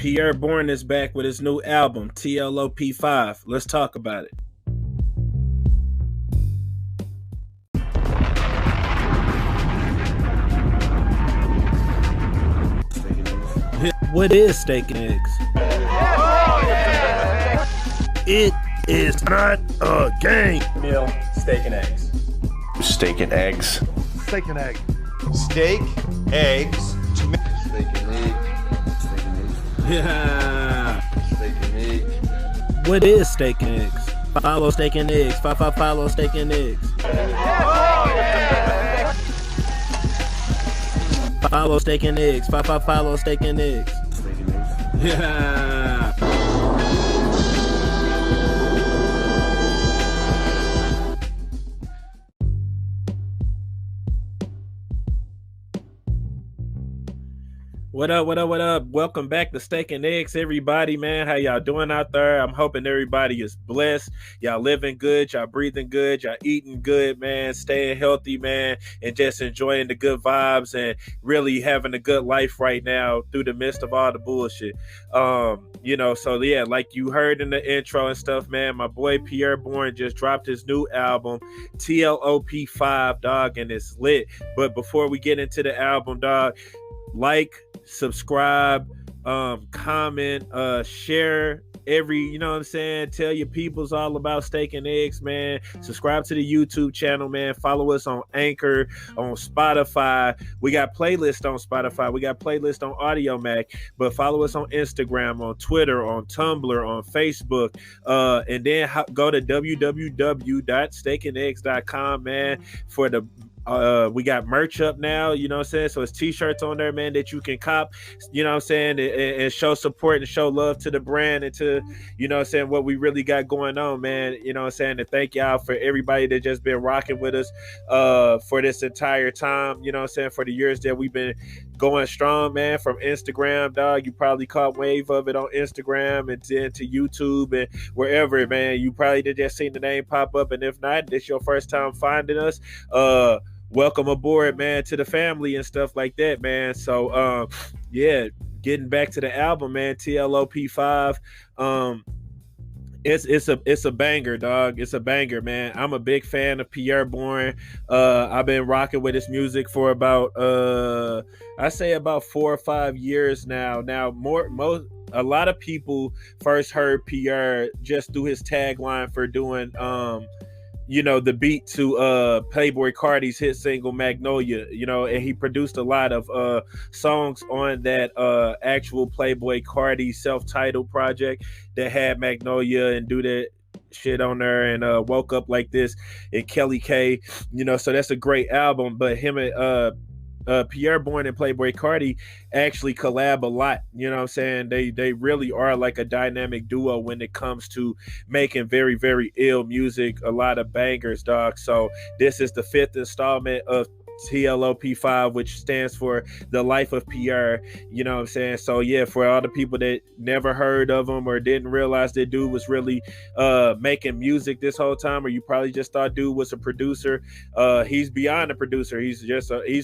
Pierre Bourne is back with his new album, TLOP5. Let's talk about it. What is steak and eggs? It is not a game. Meal, steak and eggs. Steak and eggs. Steak and egg. Steak, eggs, Steak and egg. Steak and egg. Yeah. Steak and egg. What is steak and eggs? Follow steak and eggs. Follow steak and eggs. Follow steak and eggs. Follow steak and eggs. Steak and eggs. Yeah. What up? Welcome back to Steak and Eggs, everybody, man. How y'all doing out there? I'm hoping everybody is blessed. Y'all living good, y'all breathing good, y'all eating good, man, staying healthy, man, and just enjoying the good vibes and really having a good life right now through the midst of all the bullshit. So yeah, like you heard in the intro and stuff, man, my boy Pierre Bourne just dropped his new album, TLOP5, dog, and it's lit. But before we get into the album, dog, like, subscribe, comment, share you know what I'm saying? Tell your peoples all about steak and eggs, man. Subscribe to the YouTube channel, man. Follow us on Anchor, on Spotify. We got playlists on Spotify. We got playlists on Audio Mac, but follow us on Instagram, on Twitter, on Tumblr, on Facebook, and then go to www.steakandeggs.com, man, for the we got merch up now, you know what I'm saying? So it's t-shirts on there, man, that you can cop, you know what I'm saying, and show support and show love to the brand and to, you know what I'm saying, what we really got going on, man, you know what I'm saying? And thank y'all for everybody that just been rocking with us for this entire time, you know what I'm saying, for the years that we've been going strong, man, from Instagram, dog. You probably caught wave of it on Instagram and then to YouTube and wherever, man. You probably did just seen the name pop up, and if not, this your first time finding us, welcome aboard, man, to the family and stuff like that, man. So yeah, getting back to the album, man, TLOP5. It's a banger, dog. It's a banger, man. I'm a big fan of Pierre Bourne. I've been rocking with his music for about I say about 4 or 5 years now. A lot of people first heard Pierre just through his tagline for doing the beat to Playboi Carti's hit single Magnolia, and he produced a lot of songs on that actual Playboi Carti self-titled project that had Magnolia and Do That Shit on there, and Woke Up Like This and Kelly K, so that's a great album. But him and Pierre Bourne and Playboi Carti actually collab a lot, you know what I'm saying? They really are like a dynamic duo when it comes to making very, very ill music, a lot of bangers, dog. So this is the 5th installment of TLOP5, which stands for the Life of Pierre, you know what I'm saying? So yeah, for all the people that never heard of him or didn't realize that dude was really making music this whole time, or you probably just thought dude was a producer, he's beyond a producer. He's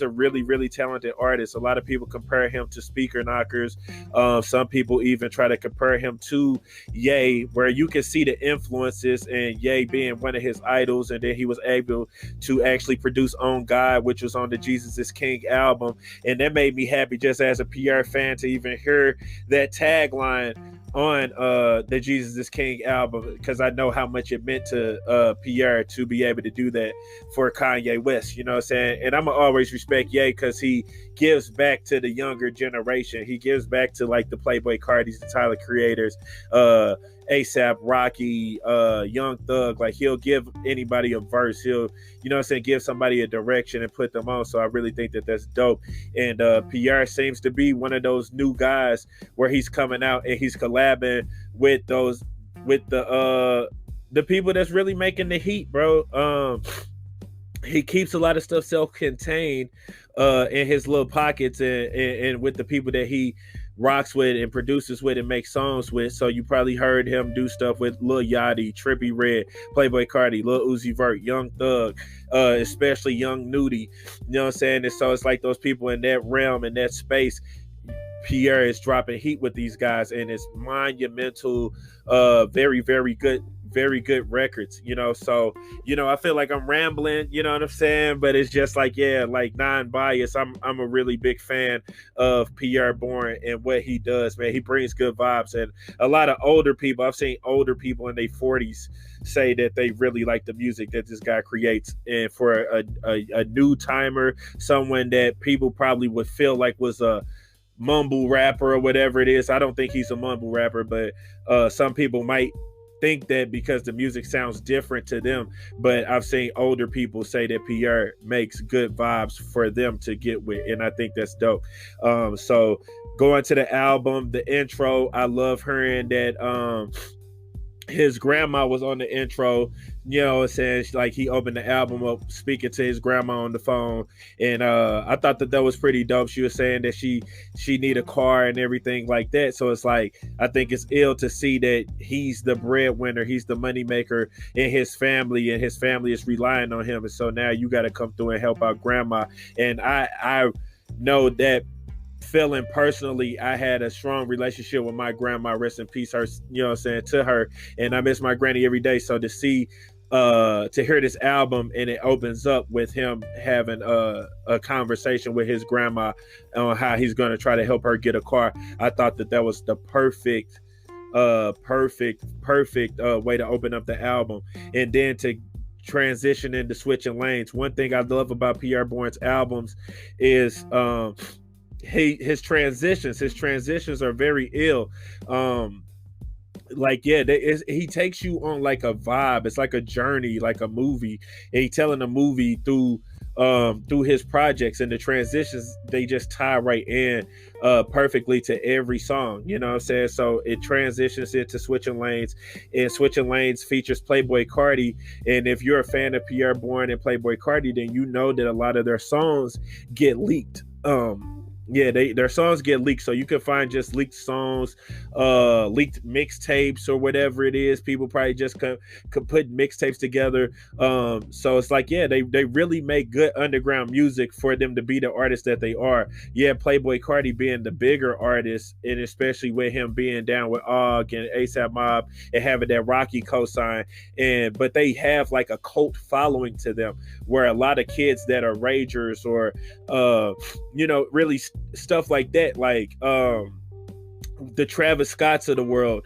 a really, really talented artist. A lot of people compare him to Speaker Knockers. Some people even try to compare him to Ye, where you can see the influences, and Ye being one of his idols, and then he was able to actually produce On God, which was on the Jesus is King album, and that made me happy just as a Pierre fan to even hear that tagline on the Jesus is King album, because I know how much it meant to Pierre to be able to do that for Kanye West, you know what I'm saying? And I'm gonna always respect Ye because he gives back to the younger generation. He gives back to like the Playboi Cartis, the Tyler Creators, ASAP Rocky, Young Thug. Like, he'll give anybody a verse. He'll, you know what I'm saying, give somebody a direction and put them on. So I really think that that's dope. And Pierre seems to be one of those new guys where he's coming out and he's collabing with the people that's really making the heat, bro. He keeps a lot of stuff self-contained in his little pockets and with the people that he rocks with and produces with and makes songs with. So you probably heard him do stuff with Lil Yachty, Trippie Redd, Playboi Carti, Lil Uzi Vert, Young Thug, especially Young Nudie. You know what I'm saying? And so it's like those people in that realm, in that space. Pierre is dropping heat with these guys, and it's monumental, very, very good records, So, I feel like I'm rambling, you know what I'm saying? But it's just like, yeah, like non-biased. I'm a really big fan of Pierre Bourne and what he does, man. He brings good vibes, and a lot of older people, I've seen older people in their 40s say that they really like the music that this guy creates. And for a new timer, someone that people probably would feel like was a mumble rapper or whatever it is. I don't think he's a mumble rapper, but some people might think that because the music sounds different to them. But I've seen older people say that Pierre makes good vibes for them to get with, and I think that's dope. So going to the album, the intro, I love hearing that his grandma was on the intro, it says like he opened the album up speaking to his grandma on the phone. And I thought that was pretty dope. She was saying that she need a car and everything like that. So it's like, I think it's ill to see that he's the breadwinner, he's the moneymaker in his family, and his family is relying on him. And so now you got to come through and help out grandma. And I know that feeling personally, I had a strong relationship with my grandma, rest in peace, her, to her, and I miss my granny every day. So to see to hear this album, and it opens up with him having a conversation with his grandma on how he's going to try to help her get a car, I thought that was the perfect way to open up the album. And then to transition into switching lanes. One thing I love about Pierre Bourne's albums is his transitions are very ill. He takes you on like a vibe. It's like a journey, like a movie, and he telling a movie through his projects, and the transitions, they just tie right in perfectly to every song, you know what I'm saying? So it transitions into Switching Lanes, and Switching Lanes features Playboi Carti. And if you're a fan of Pierre Bourne and Playboi Carti, then you know that a lot of their songs get leaked. Their songs get leaked, so you can find just leaked songs, leaked mixtapes or whatever it is. People probably just could put mixtapes together. So it's like, they really make good underground music for them to be the artists that they are. Playboi Carti being the bigger artist, and especially with him being down with Og and ASAP Mob and having that Rocky cosign, but they have like a cult following to them, where a lot of kids that are ragers or really stuff like that, like the Travis Scotts of the world,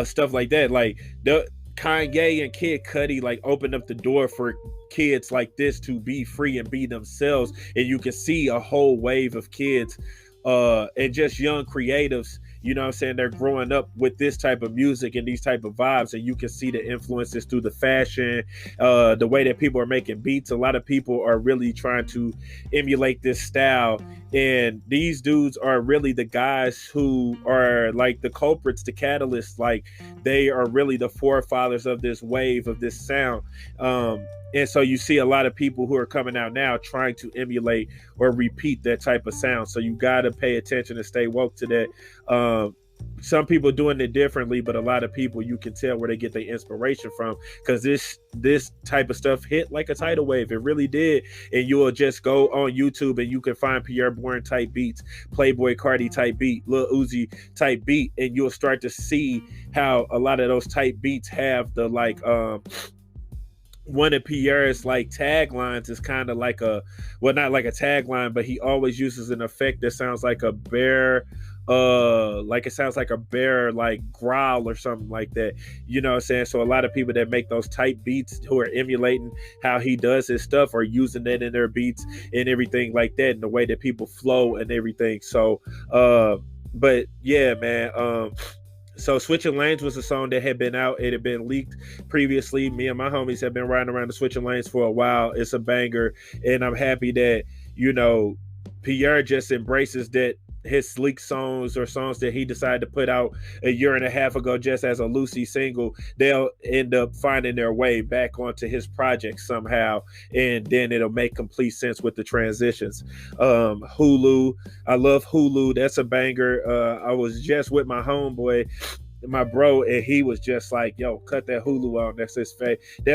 stuff like that, like the Kanye and Kid Cudi, like opened up the door for kids like this to be free and be themselves. And you can see a whole wave of kids and just young creatives, you know what I'm saying, they're growing up with this type of music and these type of vibes, and you can see the influences through the fashion, the way that people are making beats. A lot of people are really trying to emulate this style, and these dudes are really the guys who are like the culprits, the catalysts. Like, they are really the forefathers of this wave, of this sound. And so you see a lot of people who are coming out now trying to emulate or repeat that type of sound. So you got to pay attention and stay woke to that. Some people doing it differently, but a lot of people, you can tell where they get their inspiration from, because this type of stuff hit like a tidal wave. It really did. And you will just go on YouTube and you can find Pierre Bourne type beats, Playboi Carti type beat, Lil Uzi type beat, and you'll start to see how a lot of those type beats have the like one of Pierre's like taglines is kind of like not like a tagline, but he always uses an effect that sounds like a bear, like it sounds like a bear like growl or something like that, you know what I'm saying? So a lot of people that make those type beats, who are emulating how he does his stuff, are using that in their beats and everything like that, and the way that people flow and everything. So but yeah, man, so Switching Lanes was a song that had been out. It had been leaked previously. Me and my homies have been riding around the Switching Lanes for a while. It's a banger. And I'm happy that, Pierre just embraces that his leaked songs, or songs that he decided to put out a year and a half ago just as a Lucy single, they'll end up finding their way back onto his project somehow, and then it'll make complete sense with the transitions. Hulu, I love Hulu. That's a banger. I was just with my homeboy my bro, and he was just like, "Yo, cut that Hulu on. That's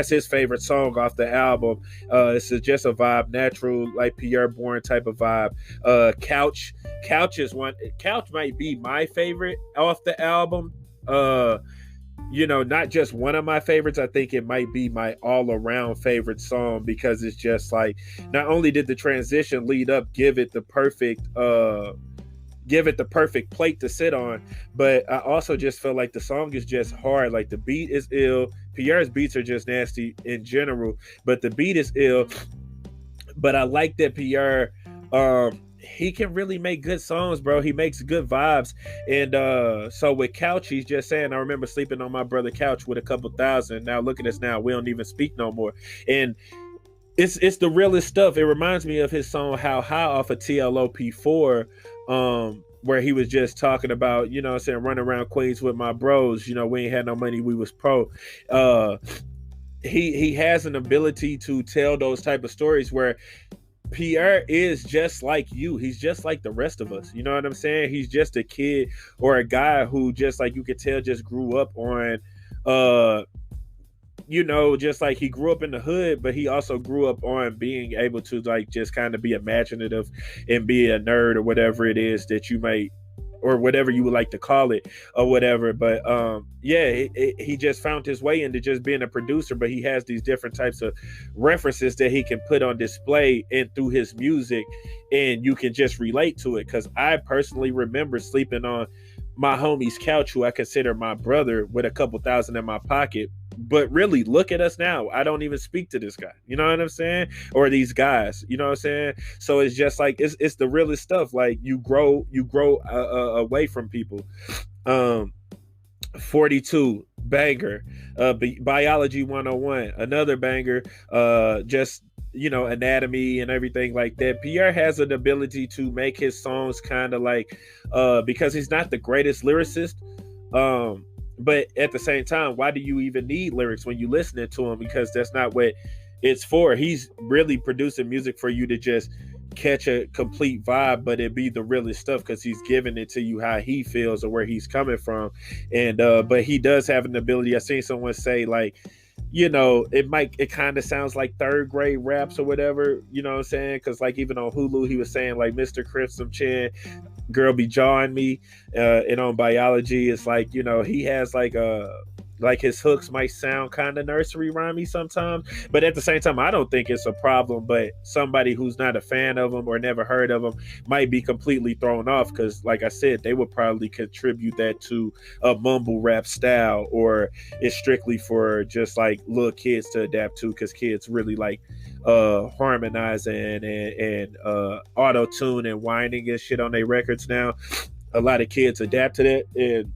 his favorite song off the album. It's just a vibe, natural, like Pierre Bourne type of vibe. Couch, Couch might be my favorite off the album. Not just one of my favorites. I think it might be my all-around favorite song because it's just like, not only did the transition lead up, give it the perfect plate to sit on, but I also just feel like the song is just hard. Like the beat is ill. Pierre's beats are just nasty in general, but the beat is ill. But I like that Pierre, he can really make good songs, bro. He makes good vibes. And so with Couch, he's just saying, I remember sleeping on my brother couch with a couple thousand. Now look at us now. We don't even speak no more. And it's the realest stuff. It reminds me of his song How High off of TLOP5, where he was just talking about, saying, run around Queens with my bros. We ain't had no money. We was pro. He has an ability to tell those type of stories where Pierre is just like you. He's just like the rest of us. You know what I'm saying? He's just a kid or a guy who just like you could tell just grew up on, just like he grew up in the hood, but he also grew up on being able to like just kind of be imaginative and be a nerd or whatever it is that you might, or whatever you would like to call it or whatever. But he just found his way into just being a producer, but he has these different types of references that he can put on display and through his music, and you can just relate to it. Because I personally remember sleeping on my homie's couch, who I consider my brother, with a couple thousand in my pocket. But really, look at us now. I don't even speak to this guy. You know what I'm saying? Or these guys. You know what I'm saying? So it's just like it's the realest stuff. Like you grow away from people. 42 banger. Biology 101, another banger. Just anatomy and everything like that. Pierre has an ability to make his songs kind of like, because he's not the greatest lyricist, but at the same time, why do you even need lyrics when you listening to him? Because that's not what it's for. He's really producing music for you to just catch a complete vibe, but it be the realest stuff because he's giving it to you how he feels or where he's coming from. And but he does have an ability. I seen someone say like, it kind of sounds like third grade raps or whatever, you know what I'm saying? Because like even on Hulu, he was saying like Mr. Crimson Chin, girl be jawing me. And on Biology, it's like, he has like his hooks might sound kind of nursery rhymey sometimes, but at the same time, I don't think it's a problem. But somebody who's not a fan of him or never heard of him might be completely thrown off because, like I said, they would probably contribute that to a mumble rap style, or it's strictly for just like little kids to adapt to because kids really like harmonizing and auto tune and whining and shit on their records now. A lot of kids adapt to that, and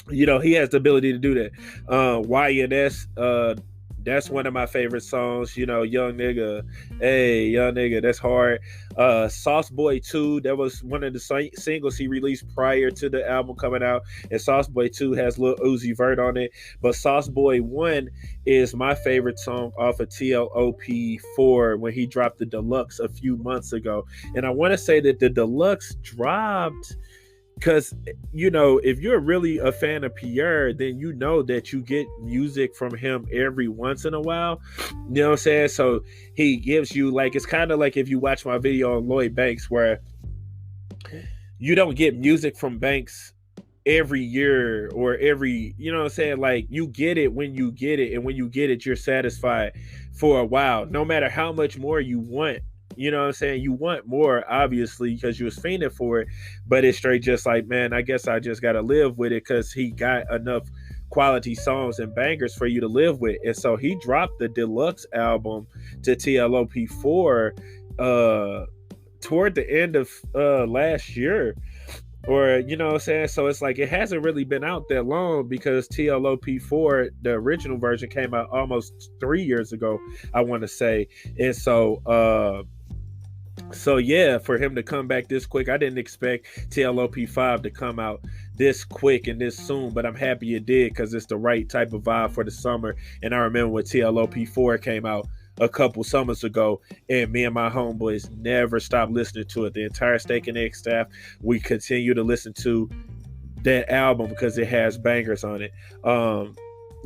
he has the ability to do that. YNS, that's one of my favorite songs. Young nigga, hey, young nigga, that's hard. Sossboy 2, that was one of the singles he released prior to the album coming out, and Sossboy 2 has Lil Uzi Vert on it. But Sossboy 1 is my favorite song off of TLOP4 when he dropped the deluxe a few months ago. And I want to say that the deluxe dropped because, if you're really a fan of Pierre, then that you get music from him every once in a while. You know what I'm saying? So he gives you like, it's kind of like if you watch my video on Lloyd Banks, where you don't get music from Banks every year or every, you know what I'm saying? Like you get it when you get it. And when you get it, you're satisfied for a while, no matter how much more you want. You know what I'm saying? You want more, obviously, because you was fiending for it, but it's straight just like, man, I guess I just got to live with it because he got enough quality songs and bangers for you to live with. And so he dropped the deluxe album to TLOP4 toward the end of last year. Or, you know what I'm saying? So it's like, it hasn't really been out that long because TLOP4, the original version, came out almost 3 years ago, I want to say. And so yeah, for him to come back this quick, I didn't expect TLOP5 to come out this quick and this soon, but I'm happy it did because it's the right type of vibe for the summer. And I remember when TLOP4 came out a couple summers ago, and me and my homeboys never stopped listening to it. The entire Steak and Egg staff, we continue to listen to that album because it has bangers on it.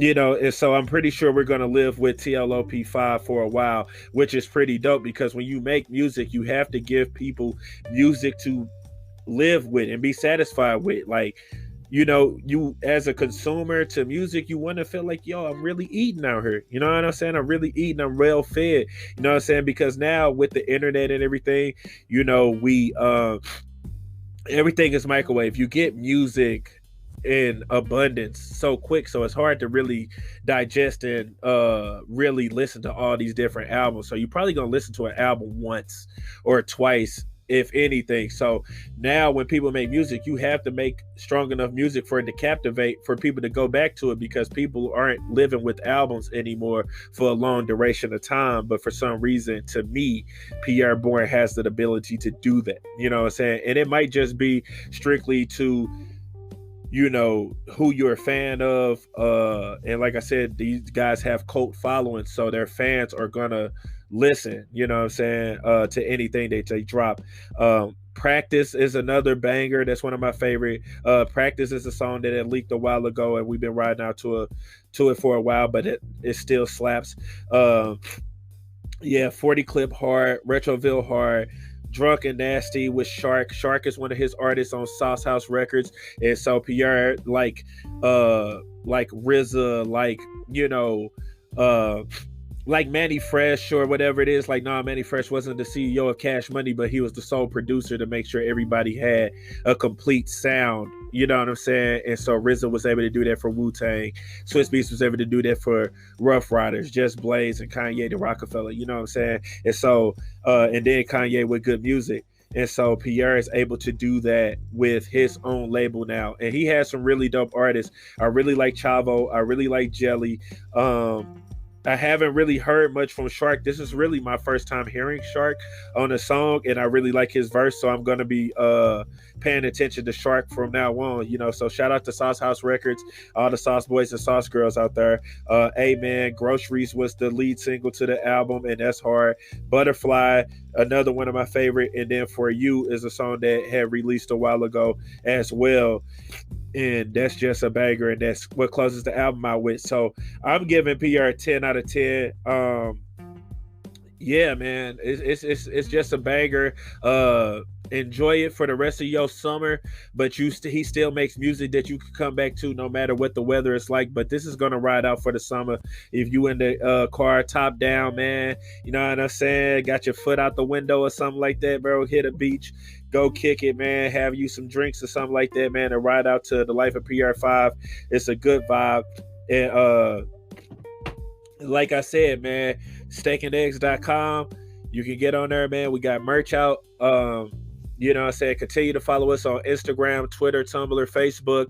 And so I'm pretty sure we're going to live with TLOP5 for a while, which is pretty dope because when you make music, you have to give people music to live with and be satisfied with. Like, you as a consumer to music, you want to feel like, yo, I'm really eating out here. You know what I'm saying? I'm really eating. I'm well fed. You know what I'm saying? Because now with the internet and everything, we everything is microwave. You get music in abundance so quick, so it's hard to really digest and really listen to all these different albums. So you're probably gonna listen to an album once or twice, if anything. So now when people make music, you have to make strong enough music for it to captivate, for people to go back to it, because people aren't living with albums anymore for a long duration of time. But for some reason, to me, Pierre Bourne has the ability to do that. You know what I'm saying? And it might just be strictly to who you're a fan of, and like I said, these guys have cult followings, so their fans are gonna listen, you know what I'm saying, to anything that they drop. Practice is another banger. That's one of my favorite. Practice is a song that had leaked a while ago, and we've been riding out to it for a while, but it still slaps. 40 Clip hard, Retroville hard, Drunk and Nasty with Sharc. Sharc is one of his artists on sosshouse records, and so Pierre, like RZA, like Manny Fresh or whatever it is. Like, no, Manny Fresh wasn't the CEO of Cash Money, but he was the sole producer to make sure everybody had a complete sound. You know what I'm saying? And so RZA was able to do that for Wu-Tang. Swizz Beatz was able to do that for Rough Riders, Just Blaze, and Kanye the Rockefeller. You know what I'm saying? And so, and then Kanye with Good Music. And so Pierre is able to do that with his own label now. And he has some really dope artists. I really like Chavo. I really like Jelly. I haven't really heard much from Sharc. This is really my first time hearing Sharc on a song, and I really like his verse, so I'm going to be paying attention to Sharc from now on. So shout out to Sauce House Records, all the Sauce Boys and Sauce Girls out there. Amen. Groceries was the lead single to the album, and that's hard. Butterfly, another one of my favorite, and then For You is a song that had released a while ago as well. And that's just a banger, and that's what closes the album out with. So I'm giving Pierre a 10 out of 10. Yeah, man, it's just a banger. Enjoy it for the rest of your summer, but he still makes music that you can come back to no matter what the weather is like. But this is gonna ride out for the summer. If you in the car top down, man, you know what I'm saying, got your foot out the window or something like that, bro, hit a beach, go kick it, man, have you some drinks or something like that, man, and ride out to the Life of Pierre 5. It's a good vibe. And like I said, man, steakandeggs.com, you can get on there, man. We got merch out. You know what I'm saying? Continue to follow us on Instagram, Twitter, Tumblr, Facebook.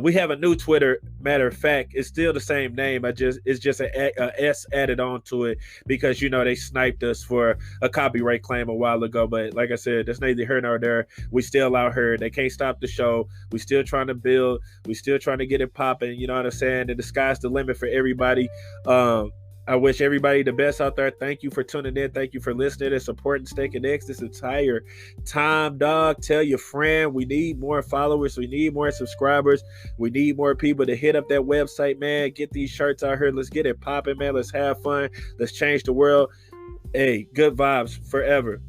We have a new Twitter. Matter of fact, it's still the same name. It's just a S added on to it because, they sniped us for a copyright claim a while ago. But like I said, that's neither here nor there. We still out here. They can't stop the show. We still trying to build. We still trying to get it popping. You know what I'm saying? And the sky's the limit for everybody. I wish everybody the best out there. Thank you for tuning in. Thank you for listening and supporting Steak and Eggs this entire time, dog. Tell your friend. We need more followers. We need more subscribers. We need more people to hit up that website, man. Get these shirts out here. Let's get it popping, man. Let's have fun. Let's change the world. Hey, good vibes forever.